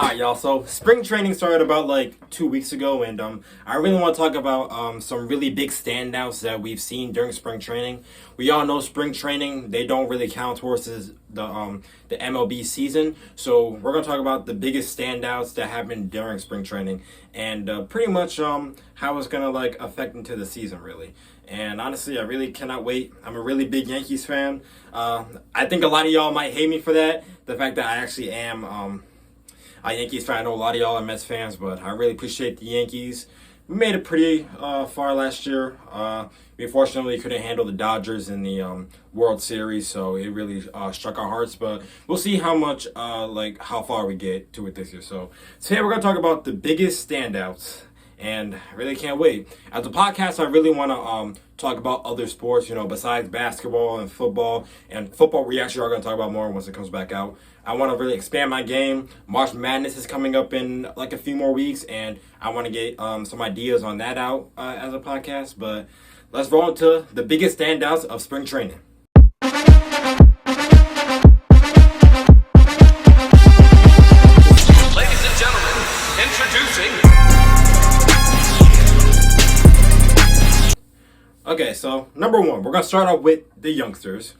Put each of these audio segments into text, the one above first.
Alright, y'all. So spring training started about like 2 weeks ago, and I really want to talk about some really big standouts that we've seen during spring training. We all know spring training, they don't really count towards the MLB season, so we're gonna talk about the biggest standouts that happened during spring training, and pretty much how it's gonna like affect into the season really. And honestly, I really cannot wait. I'm a really big Yankees fan. I think a lot of y'all might hate me for that. The fact that I actually am a Yankees fan. I know a lot of y'all are Mets fans, but I really appreciate the Yankees. We made it pretty far last year. We unfortunately couldn't handle the Dodgers in the World Series, so it really struck our hearts. But we'll see how much, how far we get to it this year. So today we're gonna talk about the biggest standouts, and I really can't wait. As a podcast, I really want to talk about other sports, besides basketball and football. And football, we actually are going to talk about more once it comes back out. I want to really expand my game. March Madness is coming up in like a few more weeks, and I want to get some ideas on that out as a podcast. But let's roll into the biggest standouts of spring training. Ladies and gentlemen, introducing... Okay, so number one, we're going to start off with the youngsters.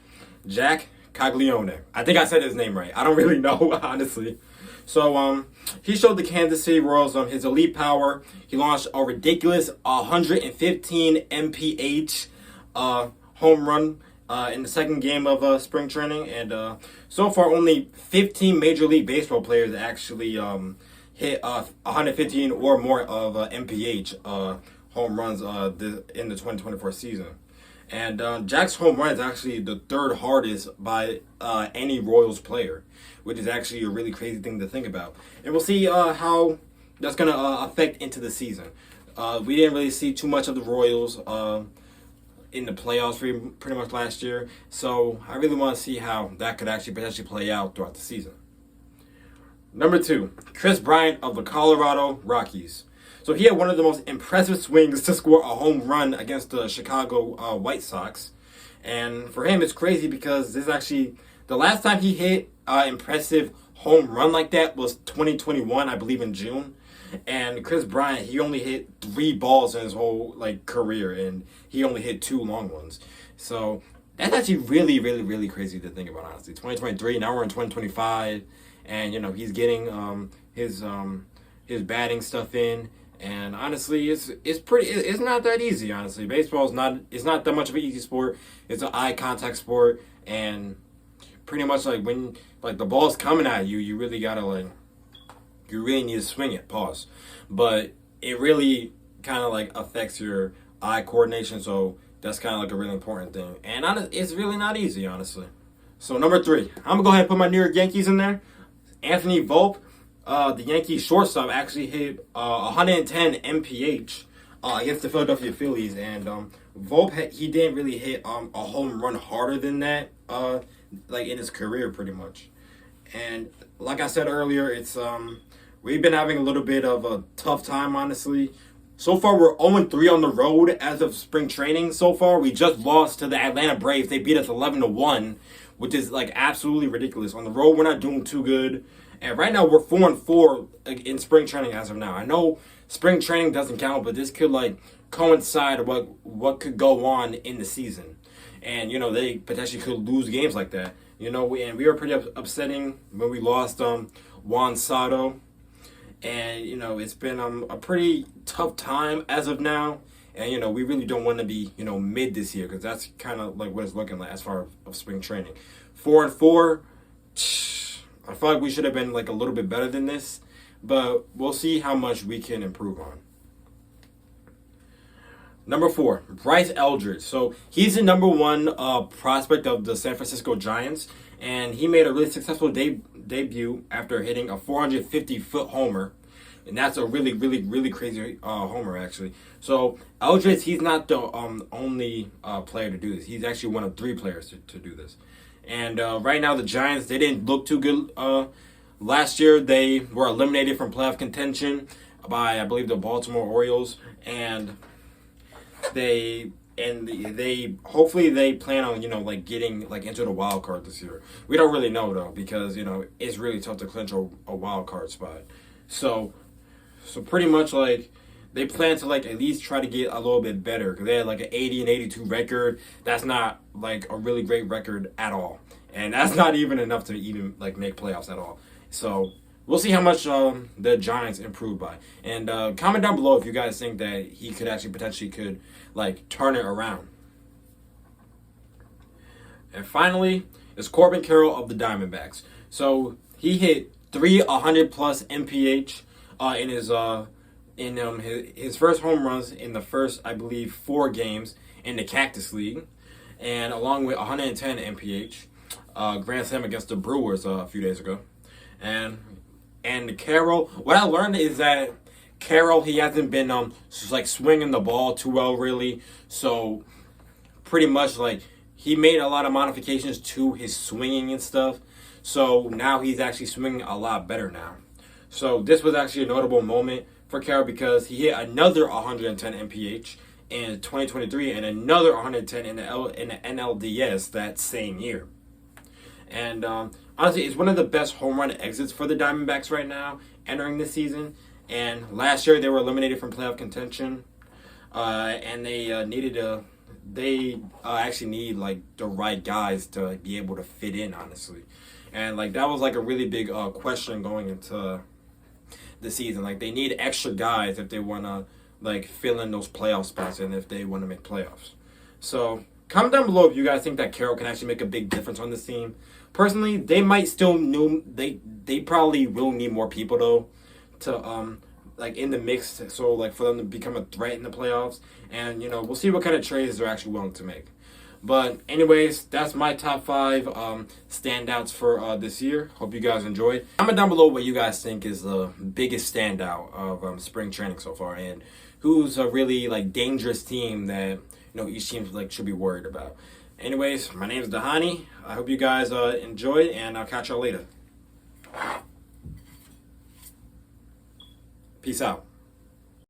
Jack Caglione. I think I said his name right. I don't really know, honestly. So, he showed the Kansas City Royals his elite power. He launched a ridiculous 115 mph home run in the second game of spring training. And so far, only 15 Major League Baseball players actually hit 115 or more of mph home runs in the 2024 season. And Jack's home run is actually the third hardest by any Royals player, which is actually a really crazy thing to think about. And we'll see how that's going to affect into the season. We didn't really see too much of the Royals in the playoffs pretty much last year, so I really want to see how that could actually potentially play out throughout the season. Number two, Kris Bryant of the Colorado Rockies. So he had one of the most impressive swings to score a home run against the Chicago White Sox. And for him, it's crazy because this is actually the last time he hit impressive home run like that was 2021, I believe in June. And Kris Bryant, he only hit 3 balls in his whole career, and he only hit 2 long ones. So that's actually really, really, really crazy to think about, honestly. 2023, now we're in 2025, and he's getting his batting stuff in. And honestly, it's not that easy, honestly. Baseball it's not that much of an easy sport. It's an eye contact sport, and pretty much when the ball's coming at you, you really gotta you really need to swing it, pause. But it really kind of affects your eye coordination, so that's kind of a really important thing. And it's really not easy, honestly. So number 3, I'm gonna go ahead and put my New York Yankees in there. Anthony Volpe. The Yankees shortstop actually hit 110 mph against the Philadelphia Phillies, and Volpe, he didn't really hit a home run harder than that in his career pretty much. And like I said earlier, it's we've been having a little bit of a tough time, honestly. So far, we're 0-3 on the road as of spring training. So far, we just lost to the Atlanta Braves. They beat us 11-1, which is absolutely ridiculous. On the road, we're not doing too good. And right now, we're 4-4 in spring training as of now. I know spring training doesn't count, but this could coincide what could go on in the season. And, they potentially could lose games like that. And we were pretty upsetting when we lost Juan Soto. And, it's been a pretty tough time as of now. And, we really don't want to be, mid this year, because that's kind of what it's looking like as far as spring training. 4-4, I feel like we should have been a little bit better than this, but we'll see how much we can improve on. Number 4, Bryce Eldridge. So he's the number 1 prospect of the San Francisco Giants, and he made a really successful debut after hitting a 450-foot homer. And that's a really, really, really crazy homer, actually. So Eldridge, he's not the only player to do this. He's actually one of 3 players to do this. And right now, the Giants, they didn't look too good. Last year, they were eliminated from playoff contention by, I believe, the Baltimore Orioles. And they they hopefully they plan on like getting like into the wild card this year. We don't really know though because it's really tough to clinch a wild card spot. So pretty much like they plan to like at least try to get a little bit better because they had like an 80-82 record. That's not like a really great record at all, and that's not even enough to even like make playoffs at all. So we'll see how much the Giants improve by. And comment down below if you guys think that he could actually potentially could like turn it around. And finally, is Corbin Carroll of the Diamondbacks. So he hit 300 plus MPH in his first home runs in the first, I believe, 4 games in the Cactus League, and along with 110 MPH, grand slam against the Brewers a few days ago. And Carroll, what I learned is that Carroll, he hasn't been just like swinging the ball too well really. So pretty much like he made a lot of modifications to his swinging and stuff. So now he's actually swinging a lot better now. So this was actually a notable moment for Carroll because he hit another 110 MPH in 2023 and another 110 in the NLDS that same year. And honestly, it's one of the best home run exits for the Diamondbacks right now entering this season. And last year they were eliminated from playoff contention, and they actually need like the right guys to be able to fit in, honestly. And like that was like a really big question going into the season. Like they need extra guys if they want to like fill in those playoff spots and if they want to make playoffs. So comment down below if you guys think that Carroll can actually make a big difference on this team. Personally, they might still they probably will need more people though to like in the mix, so like for them to become a threat in the playoffs. And we'll see what kind of trades they're actually willing to make. But anyways, that's my top 5 standouts for this year. Hope you guys enjoyed. Comment down below what you guys think is the biggest standout of spring training so far, and who's a really like dangerous team that each team like should be worried about. Anyways, my name is Dahani. I hope you guys enjoyed, and I'll catch y'all later. Peace out.